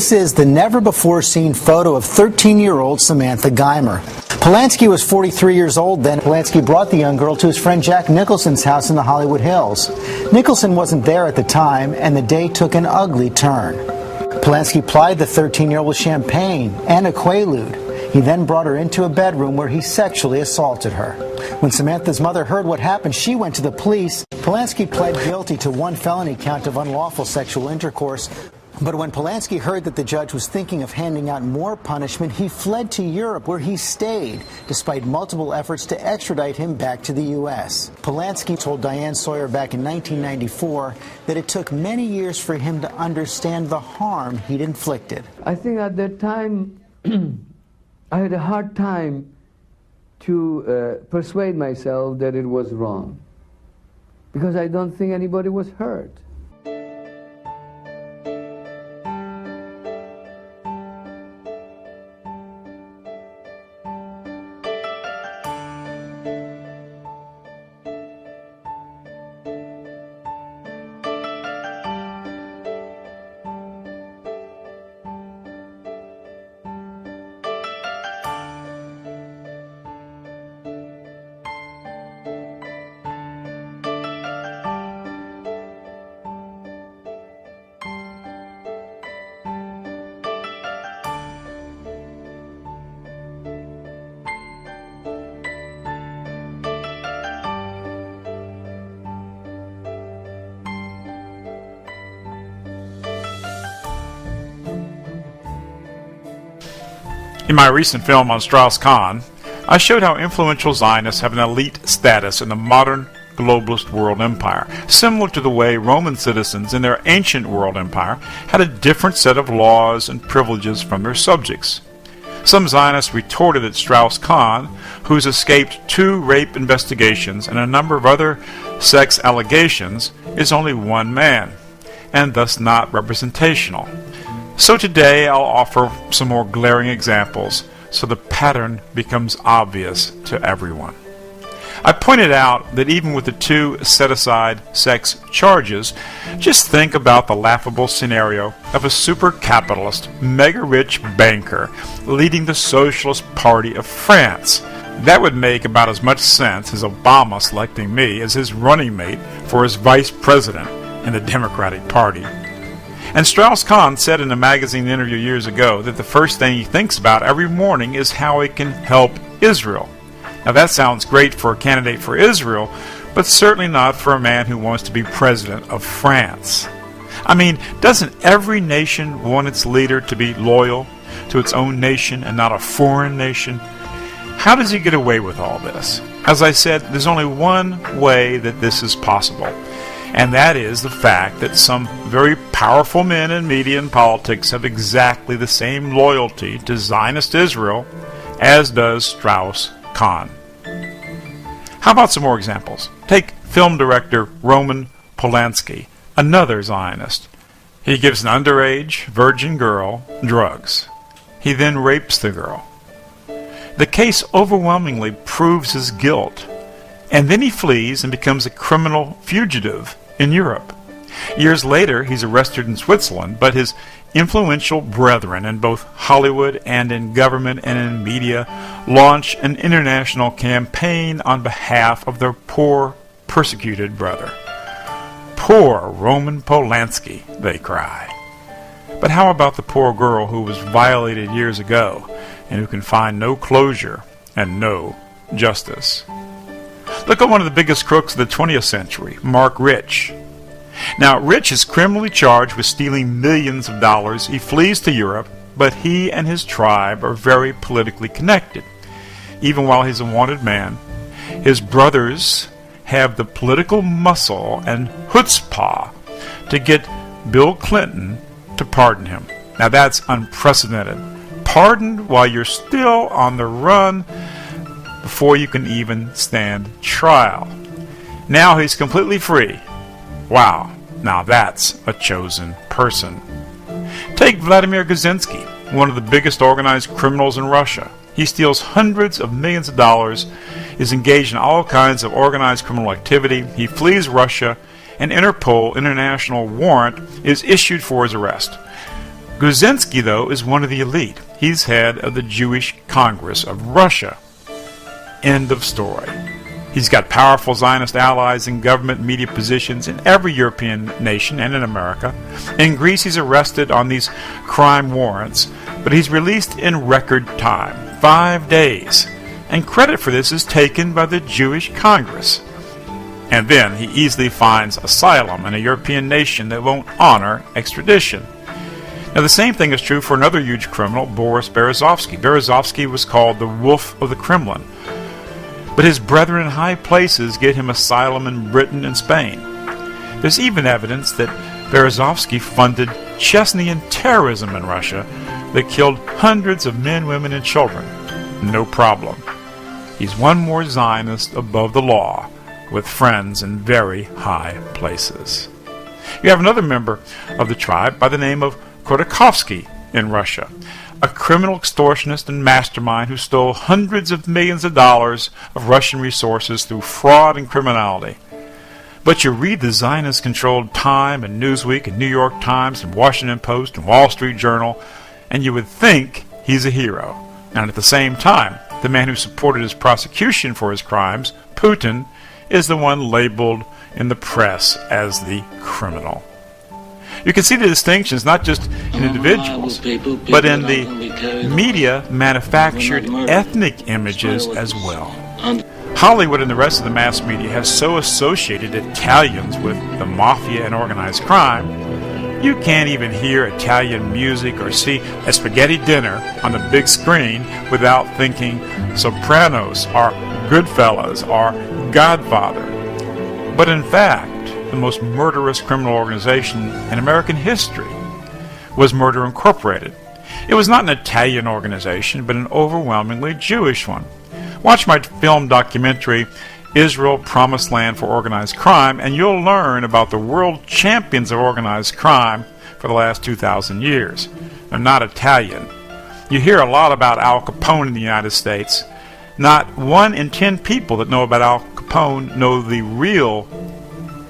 This is the never-before-seen photo of 13-year-old Samantha Geimer. Polanski was 43 years old then. Polanski brought the young girl to his friend Jack Nicholson's house in the Hollywood Hills. Nicholson wasn't there at the time, and the day took an ugly turn. Polanski plied the 13-year-old with champagne and a Quaalude. He then brought her into a bedroom where he sexually assaulted her. When Samantha's mother heard what happened, she went to the police. Polanski pled guilty to one felony count of unlawful sexual intercourse. But when Polanski heard that the judge was thinking of handing out more punishment, he fled to Europe, where he stayed, despite multiple efforts to extradite him back to the U.S. Polanski told Diane Sawyer back in 1994 that it took many years for him to understand the harm he'd inflicted. I think at that time, I had a hard time to persuade myself that it was wrong, because I don't think anybody was hurt. In my recent film on Strauss-Kahn, I showed how influential Zionists have an elite status in the modern globalist world empire, similar to the way Roman citizens in their ancient world empire had a different set of laws and privileges from their subjects. Some Zionists retorted that Strauss-Kahn, who's escaped 2 rape investigations and a number of other sex allegations, is only one man, and thus not representational. So today I'll offer some more glaring examples so the pattern becomes obvious to everyone. I pointed out that even with the 2 set-aside sex charges, just think about the laughable scenario of a super-capitalist, mega-rich banker leading the Socialist Party of France. That would make about as much sense as Obama selecting me as his running mate for his vice president in the Democratic Party. And Strauss-Kahn said in a magazine interview years ago that the first thing he thinks about every morning is how he can help Israel. Now that sounds great for a candidate for Israel, but certainly not for a man who wants to be president of France. I mean, doesn't every nation want its leader to be loyal to its own nation and not a foreign nation? How does he get away with all this? As I said, there's only one way that this is possible. And that is the fact that some very powerful men in media and politics have exactly the same loyalty to Zionist Israel as does Strauss-Kahn. How about some more examples? Take film director Roman Polanski, another Zionist. He gives an underage virgin girl drugs. He then rapes the girl. The case overwhelmingly proves his guilt, and then he flees and becomes a criminal fugitive in Europe. Years later, he's arrested in Switzerland, but his influential brethren in both Hollywood and in government and in media launch an international campaign on behalf of their poor, persecuted brother. Poor Roman Polanski, they cry. But how about the poor girl who was violated years ago and who can find no closure and no justice? Look at one of the biggest crooks of the 20th century, Mark Rich. Now, Rich is criminally charged with stealing millions of dollars. He flees to Europe, but he and his tribe are very politically connected. Even while he's a wanted man, his brothers have the political muscle and chutzpah to get Bill Clinton to pardon him. Now, that's unprecedented. Pardoned while you're still on the run before you can even stand trial. Now he's completely free. Wow, now that's a chosen person. Take Vladimir Kaczynski, one of the biggest organized criminals in Russia. He steals hundreds of millions of dollars, is engaged in all kinds of organized criminal activity. He flees Russia, and Interpol international warrant is issued for his arrest. Guzinski, though, is one of the elite. He's head of the Jewish Congress of Russia. End of story. He's got powerful Zionist allies in government media positions in every European nation and in America. In Greece, he's arrested on these crime warrants, but he's released in record time, 5 days. And credit for this is taken by the Jewish Congress. And then he easily finds asylum in a European nation that won't honor extradition. Now, the same thing is true for another huge criminal, Boris Berezovsky. Berezovsky was called the Wolf of the Kremlin. But his brethren in high places get him asylum in Britain and Spain. There's even evidence that Berezovsky funded Chechenian terrorism in Russia that killed hundreds of men, women, and children. No problem. He's one more Zionist above the law, with friends in very high places. You have another member of the tribe by the name of Khodorkovsky in Russia, a criminal extortionist and mastermind who stole hundreds of millions of dollars of Russian resources through fraud and criminality. But you read the Zionist-controlled Time and Newsweek and New York Times and Washington Post and Wall Street Journal, and you would think he's a hero. And at the same time, the man who supported his prosecution for his crimes, Putin, is the one labeled in the press as the criminal. You can see the distinctions not just in individuals, but in the media-manufactured ethnic images as well. Hollywood and the rest of the mass media have so associated Italians with the mafia and organized crime, you can't even hear Italian music or see a spaghetti dinner on the big screen without thinking Sopranos or Goodfellas or Godfather. But in fact, the most murderous criminal organization in American history was Murder Incorporated. It was not an Italian organization, but an overwhelmingly Jewish one. Watch my film documentary, Israel, Promised Land for Organized Crime, and you'll learn about the world champions of organized crime for the last 2,000 years. They're not Italian. You hear a lot about Al Capone in the United States. Not 1 in 10 people that know about Al Capone know the real,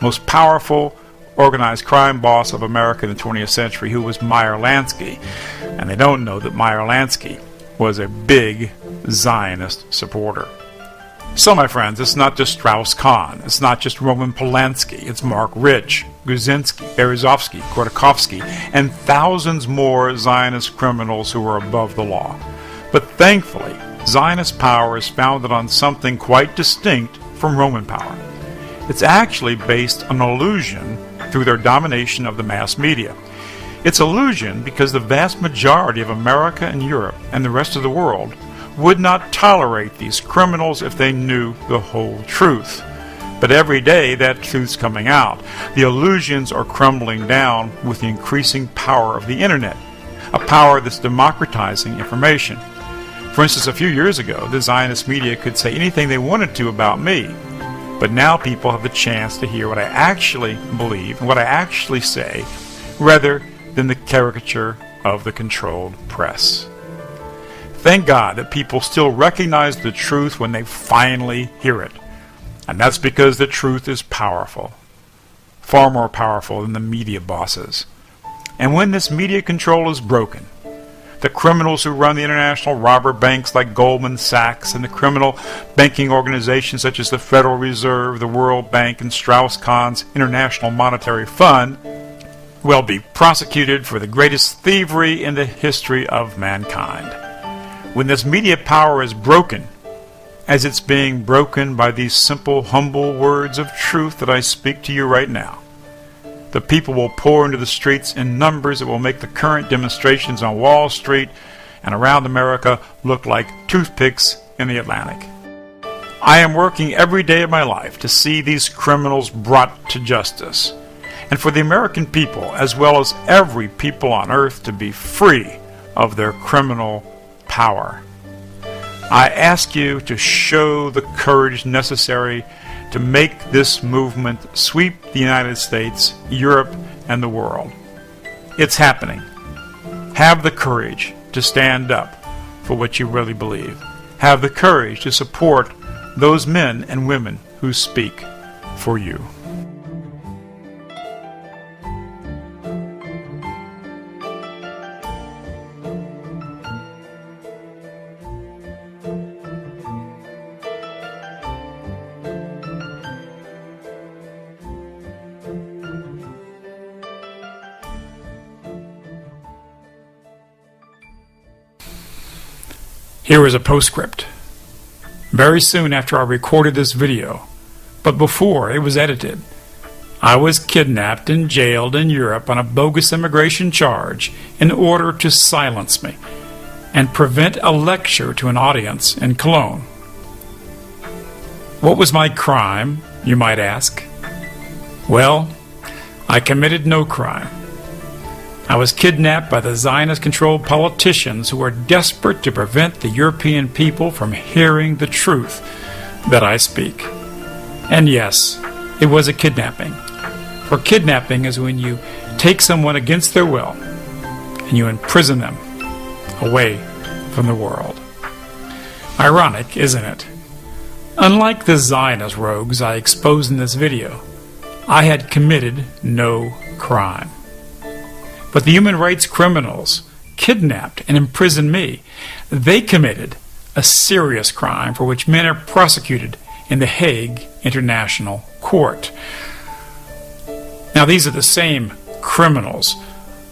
most powerful organized crime boss of America in the 20th century, who was Meyer Lansky. And they don't know that Meyer Lansky was a big Zionist supporter. So, my friends, it's not just Strauss-Kahn, it's not just Roman Polanski, it's Mark Rich, Guzinski, Berezovsky, Khodorkovsky, and thousands more Zionist criminals who are above the law. But thankfully, Zionist power is founded on something quite distinct from Roman power. It's actually based on illusion through their domination of the mass media. It's illusion because the vast majority of America and Europe and the rest of the world would not tolerate these criminals if they knew the whole truth. But every day that truth's coming out. The illusions are crumbling down with the increasing power of the internet, a power that's democratizing information. For instance, a few years ago, the Zionist media could say anything they wanted to about me. But now people have the chance to hear what I actually believe and what I actually say, rather than the caricature of the controlled press. Thank God that people still recognize the truth when they finally hear it. And that's because the truth is powerful. Far more powerful than the media bosses. And when this media control is broken, the criminals who run the international robber banks like Goldman Sachs and the criminal banking organizations such as the Federal Reserve, the World Bank, and Strauss-Kahn's International Monetary Fund will be prosecuted for the greatest thievery in the history of mankind. When this media power is broken, as it's being broken by these simple, humble words of truth that I speak to you right now, the people will pour into the streets in numbers that will make the current demonstrations on Wall Street and around America look like toothpicks in the Atlantic. I am working every day of my life to see these criminals brought to justice, and for the American people, as well as every people on earth, to be free of their criminal power. I ask you to show the courage necessary to make this movement sweep the United States, Europe, and the world. It's happening. Have the courage to stand up for what you really believe. Have the courage to support those men and women who speak for you. Here is a postscript. Very soon after I recorded this video, but before it was edited, I was kidnapped and jailed in Europe on a bogus immigration charge in order to silence me and prevent a lecture to an audience in Cologne. What was my crime, you might ask? Well, I committed no crime. I was kidnapped by the Zionist-controlled politicians who were desperate to prevent the European people from hearing the truth that I speak. And yes, it was a kidnapping. For kidnapping is when you take someone against their will and you imprison them away from the world. Ironic, isn't it? Unlike the Zionist rogues I exposed in this video, I had committed no crime. But the human rights criminals kidnapped and imprisoned me. They committed a serious crime for which men are prosecuted in the Hague International Court. Now, these are the same criminals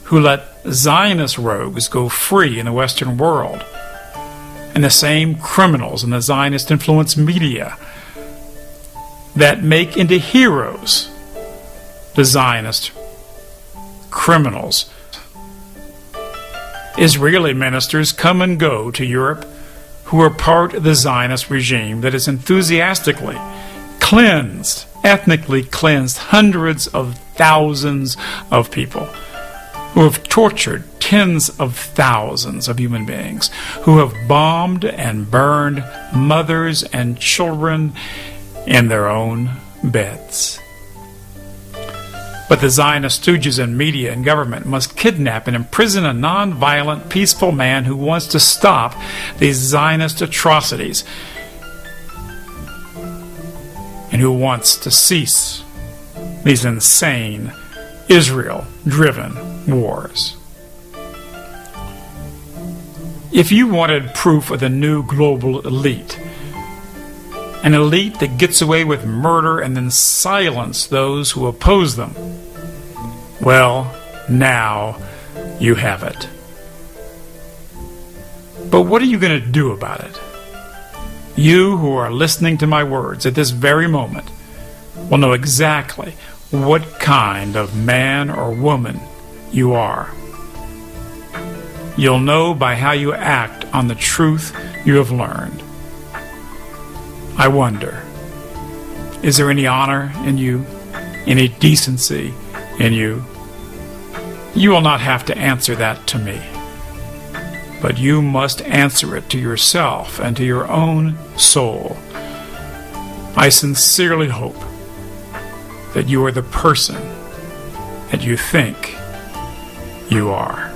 who let Zionist rogues go free in the Western world, and the same criminals in the Zionist-influenced media that make into heroes the Zionist criminals. Israeli ministers come and go to Europe who are part of the Zionist regime that has enthusiastically cleansed, ethnically cleansed hundreds of thousands of people, who have tortured tens of thousands of human beings, who have bombed and burned mothers and children in their own beds. But the Zionist stooges in media and government must kidnap and imprison a non-violent, peaceful man who wants to stop these Zionist atrocities and who wants to cease these insane, Israel-driven wars. If you wanted proof of the new global elite, an elite that gets away with murder and then silence those who oppose them, well, now you have it. But what are you going to do about it? You who are listening to my words at this very moment will know exactly what kind of man or woman you are. You'll know by how you act on the truth you have learned. I wonder, is there any honor in you, any decency in you? You will not have to answer that to me, but you must answer it to yourself and to your own soul. I sincerely hope that you are the person that you think you are.